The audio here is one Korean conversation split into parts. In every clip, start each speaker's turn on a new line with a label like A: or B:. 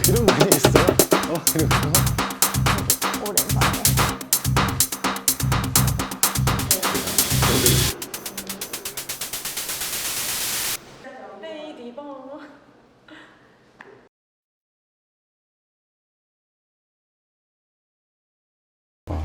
A: 이런 분이 있어요? 이런 거?
B: 오랜만에.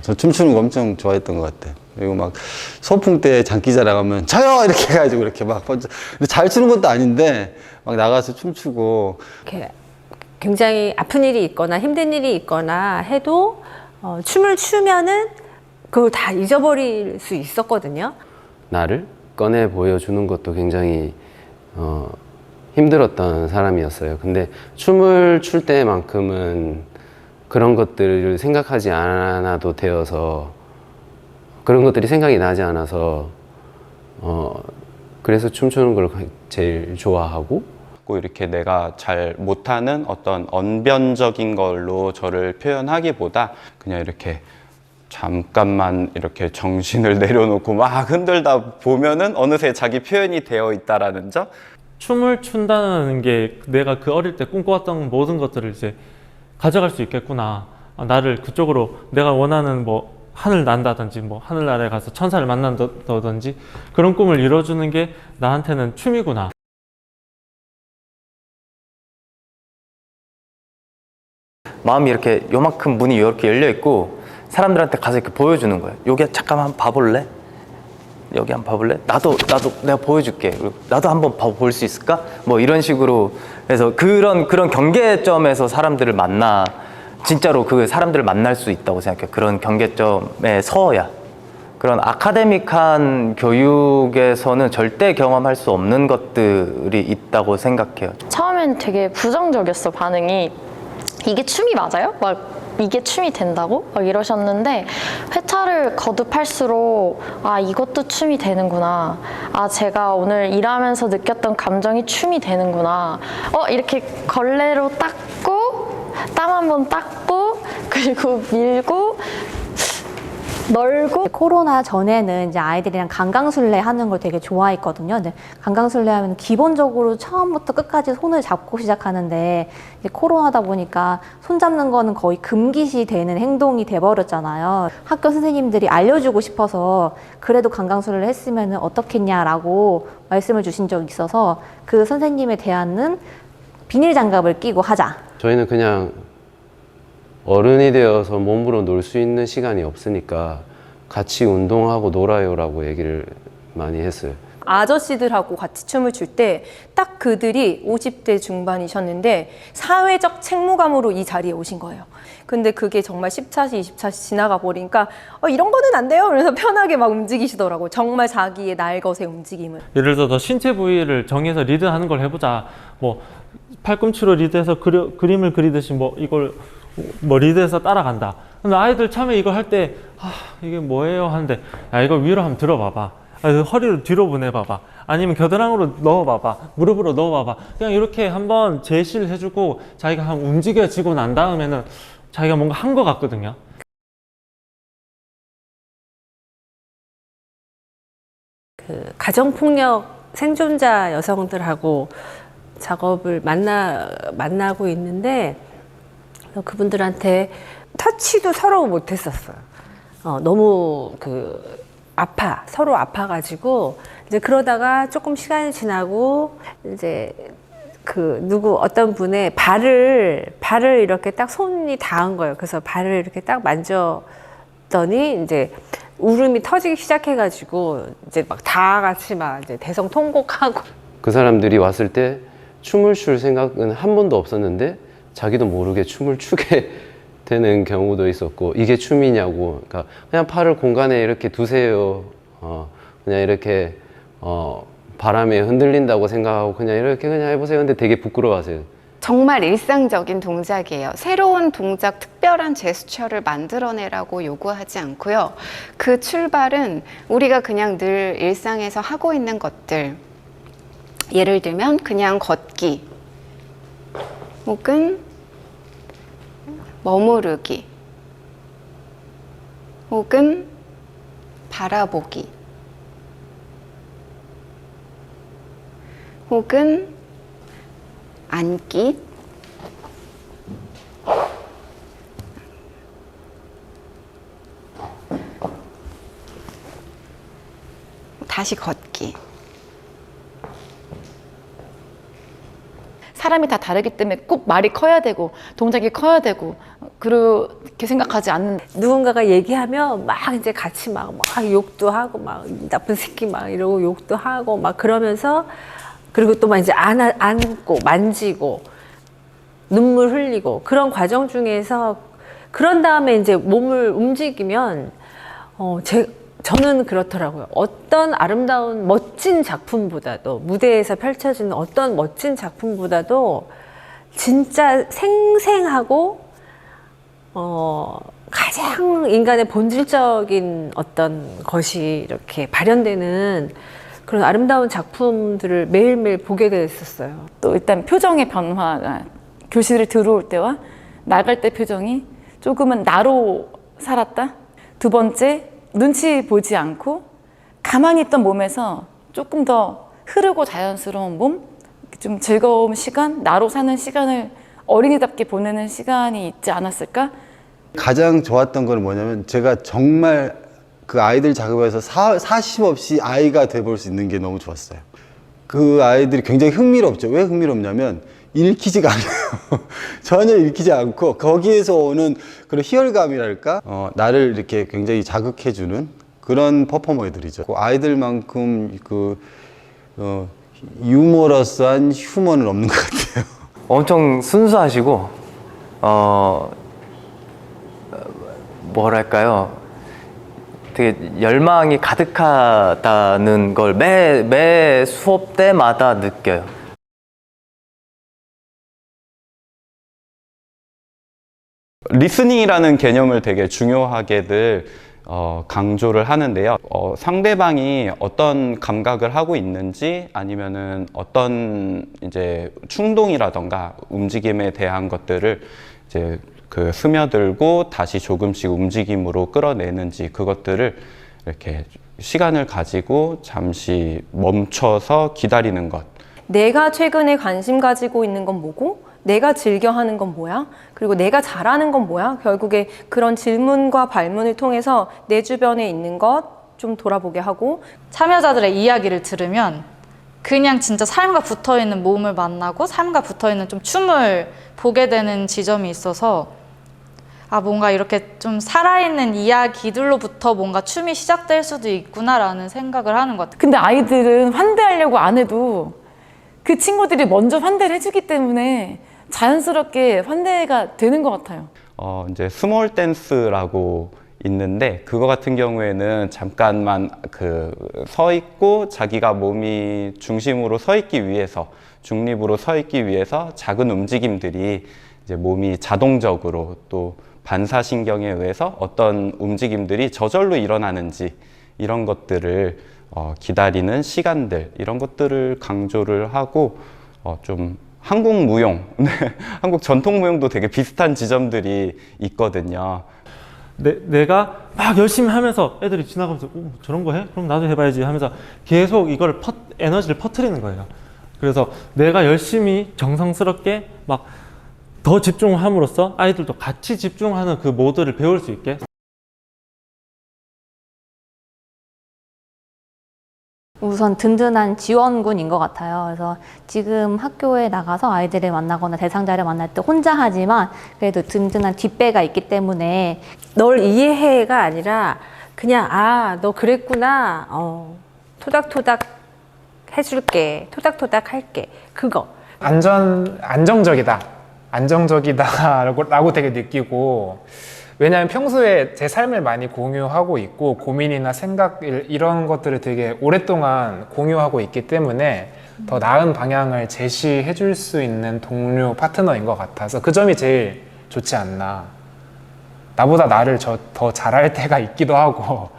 A: 저 춤추는 거 엄청 좋아했던 것 같아요. 그리고 막 소풍 때 장기자랑 하면 저요! 이렇게 해가지고 이렇게 막 번쩍. 근데 잘 추는 것도 아닌데 막 나가서 춤추고.
C: 이렇게 굉장히 아픈 일이 있거나 힘든 일이 있거나 해도 춤을 추면은 그걸 다 잊어버릴 수 있었거든요.
D: 나를 꺼내 보여주는 것도 굉장히 힘들었던 사람이었어요. 근데 춤을 출 때만큼은 그런 것들을 생각하지 않아도 되어서, 그런 것들이 생각이 나지 않아서 그래서 춤추는 걸 제일 좋아하고,
E: 이렇게 내가 잘 못하는 어떤 언변적인 걸로 저를 표현하기보다 그냥 이렇게 잠깐만 이렇게 정신을 내려놓고 막 흔들다 보면은 어느새 자기 표현이 되어 있다라는 점.
F: 춤을 춘다는 게 내가 그 어릴 때 꿈꿔왔던 모든 것들을 이제 가져갈 수 있겠구나. 나를 그쪽으로 내가 원하는 뭐 하늘 난다든지 뭐 하늘나라에 가서 천사를 만난다든지 그런 꿈을 이뤄주는 게 나한테는 춤이구나.
G: 마음이 이렇게 요만큼 문이 이렇게 열려 있고 사람들한테 가서 이렇게 보여주는 거예요. 여기 잠깐만 봐볼래? 여기 한번 봐볼래? 나도 내가 보여줄게. 나도 한번 볼 수 있을까? 뭐 이런 식으로 해서 그런 경계점에서 사람들을 만나, 진짜로 그 사람들을 만날 수 있다고 생각해요. 그런 경계점에 서야. 그런 아카데믹한 교육에서는 절대 경험할 수 없는 것들이 있다고 생각해요.
B: 처음엔 되게 부정적이었어, 반응이. 이게 춤이 맞아요? 막 이게 춤이 된다고? 막 이러셨는데 회차를 거듭할수록 아, 이것도 춤이 되는구나. 아, 제가 오늘 일하면서 느꼈던 감정이 춤이 되는구나. 이렇게 걸레로 닦고 땀 한번 닦고 그리고 밀고 널고.
H: 코로나 전에는 이제 아이들이랑 강강술래 하는 걸 되게 좋아했거든요. 근데 강강술래 하면 기본적으로 처음부터 끝까지 손을 잡고 시작하는데 이제 코로나다 보니까 손 잡는 거는 거의 금기시 되는 행동이 돼버렸잖아요. 학교 선생님들이 알려주고 싶어서 그래도 강강술래를 했으면 어떻겠냐라고 말씀을 주신 적이 있어서 그 선생님의 대안은 비닐 장갑을 끼고 하자.
D: 저희는 그냥 어른이 되어서 몸으로 놀 수 있는 시간이 없으니까 같이 운동하고 놀아요라고 얘기를 많이 했어요.
I: 아저씨들하고 같이 춤을 출 때 딱 그들이 50대 중반이셨는데 사회적 책무감으로 이 자리에 오신 거예요. 근데 그게 정말 10차시, 20차시 지나가 버리니까 이런 거는 안 돼요. 그래서 편하게 막 움직이시더라고요. 정말 자기의 날것의 움직임을.
F: 예를 들어서 신체 부위를 정해서 리드하는 걸 해보자. 뭐 팔꿈치로 리드해서 그림을 그리듯이 뭐 이걸 뭐 리드해서 따라간다. 근데 아이들 처음에 이거 할 때 이게 뭐예요? 하는데 야, 이거 위로 한번 들어봐봐. 허리를 뒤로 보내봐봐. 아니면 겨드랑이로 넣어봐봐. 무릎으로 넣어봐봐. 그냥 이렇게 한번 제시를 해주고 자기가 한번 움직여지고 난 다음에는 자기가 뭔가 한 것 같거든요.
C: 그 가정폭력 생존자 여성들하고 작업을 만나고 있는데 그분들한테 터치도 서로 못했었어요. 너무 서로 아파가지고 이제 그러다가 조금 시간이 지나고 이제 어떤 분의 발을 이렇게 딱 손이 닿은 거예요. 그래서 발을 이렇게 딱 만졌더니 이제 울음이 터지기 시작해가지고 이제 막 다 같이 막 이제 대성통곡하고.
D: 그 사람들이 왔을 때 춤을 출 생각은 한 번도 없었는데 자기도 모르게 춤을 추게 되는 경우도 있었고, 이게 춤이냐고. 그러니까 그냥 팔을 공간에 이렇게 두세요. 그냥 이렇게 바람에 흔들린다고 생각하고 그냥 이렇게 그냥 해보세요. 근데 되게 부끄러워하세요.
J: 정말 일상적인 동작이에요. 새로운 동작, 특별한 제스처를 만들어내라고 요구하지 않고요. 그 출발은 우리가 그냥 늘 일상에서 하고 있는 것들, 예를 들면 그냥 걷기 혹은 머무르기 혹은 바라보기 혹은 앉기 다시 걷기. 사람이 다 다르기 때문에 꼭 말이 커야 되고 동작이 커야 되고 그렇게 생각하지 않는.
C: 누군가가 얘기하면 막 이제 같이 막 욕도 하고 막 나쁜 새끼 막 이러고 욕도 하고 막 그러면서, 그리고 또 막 이제 안고 만지고 눈물 흘리고 그런 과정 중에서, 그런 다음에 이제 몸을 움직이면 저는 그렇더라고요. 어떤 아름다운 멋진 작품보다도, 무대에서 펼쳐지는 어떤 멋진 작품보다도 진짜 생생하고 가장 인간의 본질적인 어떤 것이 이렇게 발현되는 그런 아름다운 작품들을 매일매일 보게 됐었어요.
K: 또 일단 표정의 변화가, 교실을 들어올 때와 나갈 때 표정이 조금은 나로 살았다. 두 번째, 눈치 보지 않고 가만히 있던 몸에서 조금 더 흐르고 자연스러운 몸, 좀 즐거운 시간, 나로 사는 시간을 어린이답게 보내는 시간이 있지 않았을까?
A: 가장 좋았던 건 뭐냐면 제가 정말 그 아이들 작업에서 사심 없이 아이가 돼볼 수 있는 게 너무 좋았어요. 그 아이들이 굉장히 흥미롭죠. 왜 흥미롭냐면 읽히지가 않아요. 전혀 읽히지 않고 거기에서 오는 그런 희열감이랄까, 나를 이렇게 굉장히 자극해주는 그런 퍼포머들이죠. 아이들만큼 유머러스한 휴머는 없는 것 같아요.
G: 엄청 순수하시고 뭐랄까요, 되게 열망이 가득하다는 걸 매 수업 때마다 느껴요.
E: 리스닝이라는 개념을 되게 중요하게들 강조를 하는데요. 상대방이 어떤 감각을 하고 있는지, 아니면은 어떤 이제 충동이라던가 움직임에 대한 것들을 이제 그 스며들고 다시 조금씩 움직임으로 끌어내는지, 그것들을 이렇게 시간을 가지고 잠시 멈춰서 기다리는 것.
I: 내가 최근에 관심 가지고 있는 건 뭐고, 내가 즐겨 하는 건 뭐야? 그리고 내가 잘하는 건 뭐야? 결국에 그런 질문과 발문을 통해서 내 주변에 있는 것 좀 돌아보게 하고,
L: 참여자들의 이야기를 들으면 그냥 진짜 삶과 붙어있는 몸을 만나고 삶과 붙어있는 좀 춤을 보게 되는 지점이 있어서, 뭔가 이렇게 좀 살아있는 이야기들로부터 뭔가 춤이 시작될 수도 있구나라는 생각을 하는 것 같아요.
K: 근데 아이들은 환대하려고 안 해도 그 친구들이 먼저 환대를 해주기 때문에 자연스럽게 환대가 되는 것 같아요.
E: 이제 스몰 댄스라고 있는데, 그거 같은 경우에는 잠깐만 서 있고 자기가 몸이 중심으로 서 있기 위해서, 중립으로 서 있기 위해서 작은 움직임들이 이제 몸이 자동적으로 또 반사신경에 의해서 어떤 움직임들이 저절로 일어나는지, 이런 것들을 기다리는 시간들, 이런 것들을 강조를 하고, 좀 한국 무용, 한국 전통 무용도 되게 비슷한 지점들이 있거든요.
F: 내가 막 열심히 하면서 애들이 지나가면서 저런 거 해? 그럼 나도 해봐야지 하면서 계속 이걸 에너지를 퍼뜨리는 거예요. 그래서 내가 열심히 정성스럽게 막 더 집중함으로써 아이들도 같이 집중하는 그 모드를 배울 수 있게.
H: 우선 든든한 지원군인 것 같아요. 그래서 지금 학교에 나가서 아이들을 만나거나 대상자를 만날 때 혼자 하지만 그래도 든든한 뒷배가 있기 때문에,
C: 널 이해해가 아니라 그냥 너 그랬구나, 토닥토닥 해줄게, 토닥토닥 할게, 그거.
M: 안정적이다라고 되게 느끼고, 왜냐하면 평소에 제 삶을 많이 공유하고 있고 고민이나 생각 이런 것들을 되게 오랫동안 공유하고 있기 때문에 더 나은 방향을 제시해 줄 수 있는 동료, 파트너인 것 같아서 그 점이 제일 좋지 않나. 나보다 나를 더 잘할 때가 있기도 하고.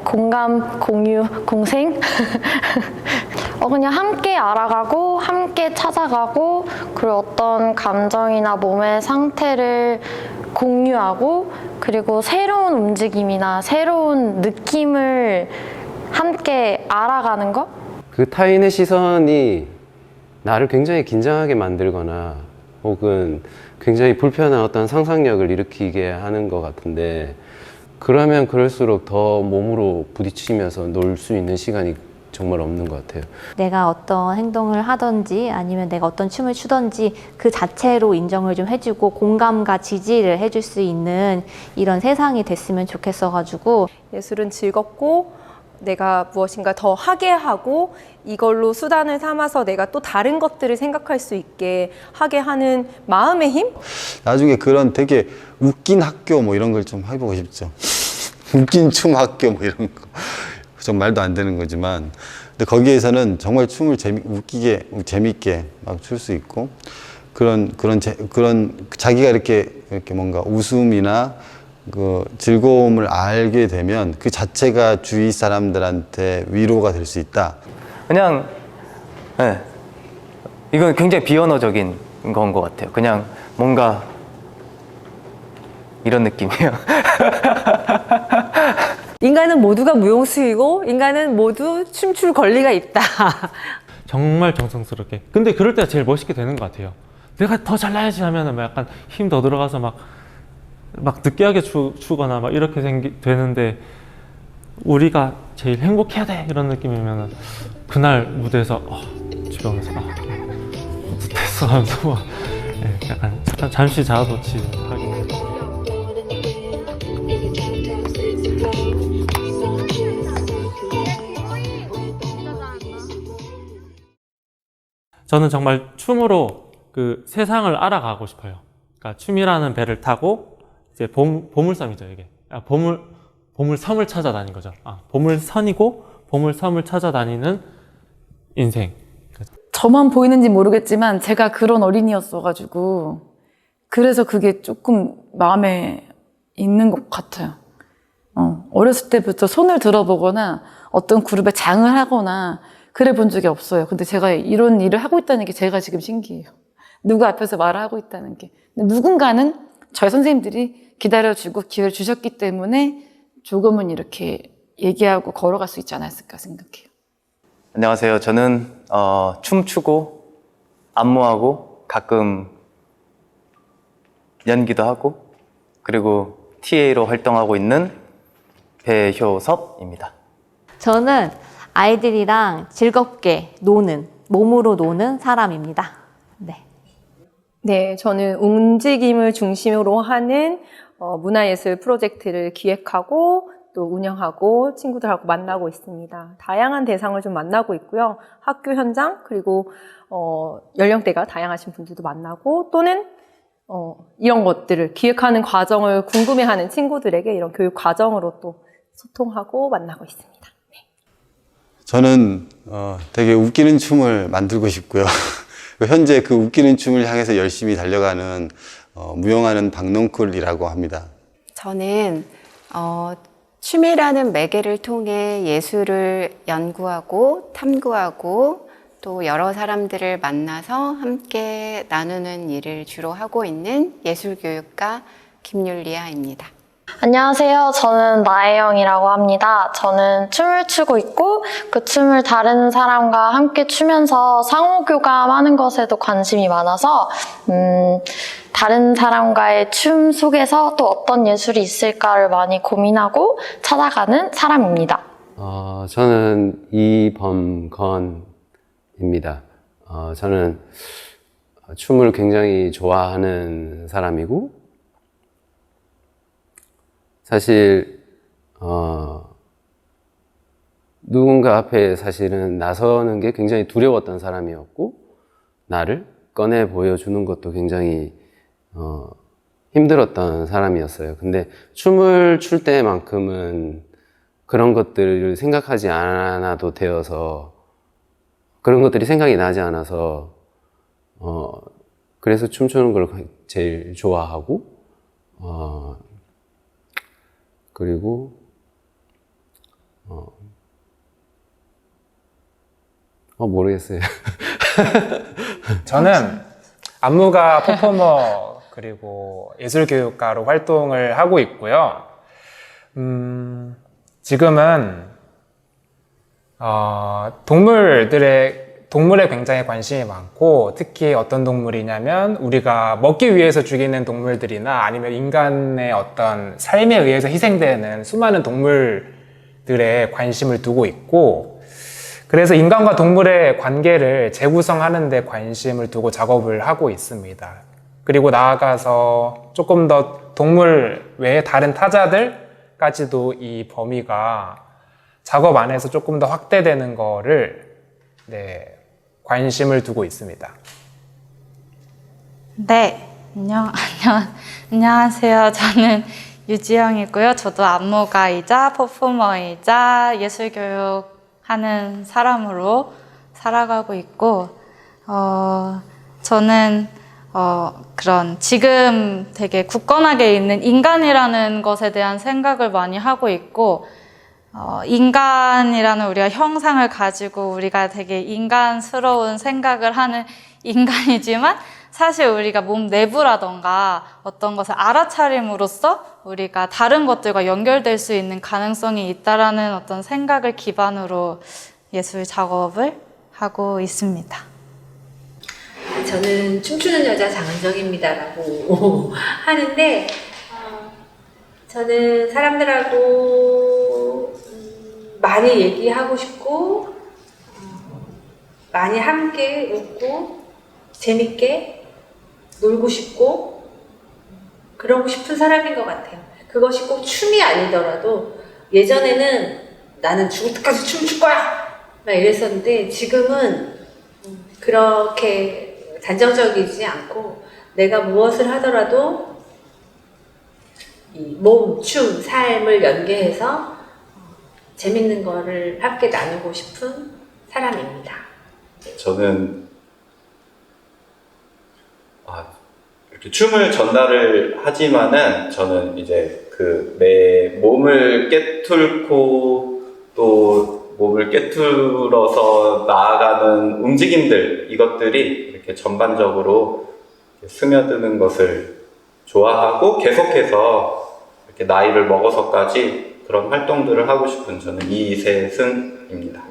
B: 공감, 공유, 공생? 그냥 함께 알아가고, 함께 찾아가고, 그리고 어떤 감정이나 몸의 상태를 공유하고, 그리고 새로운 움직임이나 새로운 느낌을 함께 알아가는 것?
D: 그 타인의 시선이 나를 굉장히 긴장하게 만들거나 혹은 굉장히 불편한 어떤 상상력을 일으키게 하는 것 같은데, 그러면 그럴수록 더 몸으로 부딪히면서 놀 수 있는 시간이 정말 없는 것 같아요.
H: 내가 어떤 행동을 하든지 아니면 내가 어떤 춤을 추든지 그 자체로 인정을 좀 해주고 공감과 지지를 해줄 수 있는 이런 세상이 됐으면 좋겠어가지고.
I: 예술은 즐겁고 내가 무엇인가 더 하게 하고 이걸로 수단을 삼아서 내가 또 다른 것들을 생각할 수 있게 하게 하는 마음의 힘?
A: 나중에 그런 되게 웃긴 학교 뭐 이런 걸 좀 해보고 싶죠. 웃긴 춤 학교 뭐 이런 거. 좀 말도 안 되는 거지만, 근데 거기에서는 정말 춤을 웃기게 재밌게 막 출 수 있고, 그런 자기가 이렇게 뭔가 웃음이나 그 즐거움을 알게 되면 그 자체가 주위 사람들한테 위로가 될 수 있다.
G: 그냥 네. 이건 굉장히 비언어적인 건 것 같아요. 그냥 뭔가 이런 느낌이에요.
C: 인간은 모두가 무용수이고 인간은 모두 춤출 권리가 있다.
F: 정말 정성스럽게. 근데 그럴 때가 제일 멋있게 되는 것 같아요. 내가 더 잘나야지 하면은 막 약간 힘 더 들어가서 막 느끼하게 추거나 막 이렇게 되는데, 우리가 제일 행복해야 돼 이런 느낌이면은 그날 무대에서 집에 오면서 됐어 하면서 막 약간 잠시 자아도취 하게. 저는 정말 춤으로 그 세상을 알아가고 싶어요. 그러니까 춤이라는 배를 타고 이제 보물섬이죠, 이게. 보물섬을 찾아다닌 거죠. 보물선이고 보물섬을 찾아다니는 인생.
K: 저만 보이는지 모르겠지만 제가 그런 어린이였어가지고 그래서 그게 조금 마음에 있는 것 같아요. 어렸을 때부터 손을 들어보거나 어떤 그룹에 장을 하거나 그래 본 적이 없어요. 근데 제가 이런 일을 하고 있다는 게 제가 지금 신기해요. 누구 앞에서 말을 하고 있다는 게. 누군가는 저희 선생님들이 기다려주고 기회를 주셨기 때문에 조금은 이렇게 얘기하고 걸어갈 수 있지 않았을까 생각해요.
G: 안녕하세요. 저는 춤추고 안무하고 가끔 연기도 하고 그리고 TA로 활동하고 있는 배효섭입니다.
H: 저는 아이들이랑 즐겁게 노는, 몸으로 노는 사람입니다. 네.
I: 네, 저는 움직임을 중심으로 하는 문화예술 프로젝트를 기획하고 또 운영하고 친구들하고 만나고 있습니다. 다양한 대상을 좀 만나고 있고요. 학교 현장 그리고 연령대가 다양하신 분들도 만나고 또는 이런 것들을 기획하는 과정을 궁금해하는 친구들에게 이런 교육 과정으로 또 소통하고 만나고 있습니다. 네.
A: 저는 되게 웃기는 춤을 만들고 싶고요. 현재 그 웃기는 춤을 향해서 열심히 달려가는 무용하는 박농쿨이라고 합니다.
J: 저는 춤이라는 매개를 통해 예술을 연구하고 탐구하고 또 여러 사람들을 만나서 함께 나누는 일을 주로 하고 있는 예술교육가 김율리아입니다.
B: 안녕하세요. 저는 나혜영이라고 합니다. 저는 춤을 추고 있고 그 춤을 다른 사람과 함께 추면서 상호교감하는 것에도 관심이 많아서 다른 사람과의 춤 속에서 또 어떤 예술이 있을까를 많이 고민하고 찾아가는 사람입니다.
D: 저는 이범건입니다. 저는 춤을 굉장히 좋아하는 사람이고, 사실 누군가 앞에 사실은 나서는 게 굉장히 두려웠던 사람이었고, 나를 꺼내 보여주는 것도 굉장히 힘들었던 사람이었어요. 근데 춤을 출 때만큼은 그런 것들을 생각하지 않아도 되어서, 그런 것들이 생각이 나지 않아서 그래서 춤추는 걸 제일 좋아하고, 그리고 모르겠어요.
M: 저는 안무가 퍼포머 그리고 예술교육가로 활동을 하고 있고요. 지금은 동물에 굉장히 관심이 많고, 특히 어떤 동물이냐면 우리가 먹기 위해서 죽이는 동물들이나 아니면 인간의 어떤 삶에 의해서 희생되는 수많은 동물들에 관심을 두고 있고, 그래서 인간과 동물의 관계를 재구성하는 데 관심을 두고 작업을 하고 있습니다. 그리고 나아가서 조금 더 동물 외에 다른 타자들까지도 이 범위가 작업 안에서 조금 더 확대되는 거를 관심을 두고 있습니다.
L: 네, 안녕하세요. 저는 유지영이고요. 저도 안무가이자 퍼포머이자 예술교육하는 사람으로 살아가고 있고, 저는 그런 지금 되게 굳건하게 있는 인간이라는 것에 대한 생각을 많이 하고 있고, 인간이라는 우리가 형상을 가지고 우리가 되게 인간스러운 생각을 하는 인간이지만, 사실 우리가 몸 내부라던가 어떤 것을 알아차림으로써 우리가 다른 것들과 연결될 수 있는 가능성이 있다라는 어떤 생각을 기반으로 예술 작업을 하고 있습니다.
C: 저는 춤추는 여자 장은정입니다라고 하는데, 저는 사람들하고 많이 얘기하고 싶고, 많이 함께 웃고 재밌게 놀고 싶고 그러고 싶은 사람인 것 같아요. 그것이 꼭 춤이 아니더라도, 예전에는 나는 죽을 때까지 춤출 거야 막 이랬었는데, 지금은 그렇게 단정적이지 않고 내가 무엇을 하더라도 이 몸, 춤, 삶을 연계해서 재밌는 거를 함께 나누고 싶은 사람입니다.
E: 저는 이렇게 춤을 전달을 하지만은 저는 이제 그 내 몸을 깨뚫고 또 몸을 깨뚫어서 나아가는 움직임들, 이것들이 이렇게 전반적으로 스며드는 것을 좋아하고 계속해서 이렇게 나이를 먹어서까지 그런 활동들을 하고 싶은 저는 이세승입니다.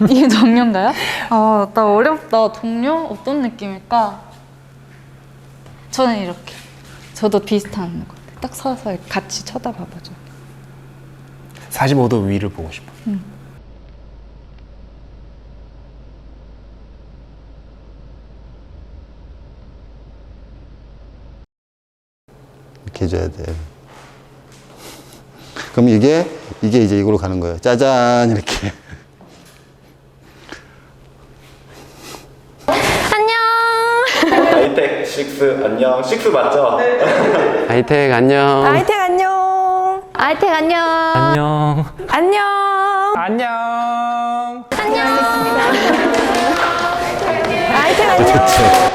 L: 이게 동료인가요? 나 어렵다. 동료? 어떤 느낌일까? 저는 이렇게. 저도 비슷한 것 같아요. 딱 서서 같이 쳐다봐봐줘.
M: 45도 위를 보고 싶어.
A: 이렇게 해줘야 돼. 그럼 이게 이제 이걸로 가는 거예요. 짜잔 이렇게.
N: 아이텍 6 안녕. 6 맞죠?
D: 아이텍 안녕.
I: 아이텍 안녕.
H: 아이텍 안녕.
F: 안녕.
I: 안녕.
M: 안녕.
I: 아이텍 안녕.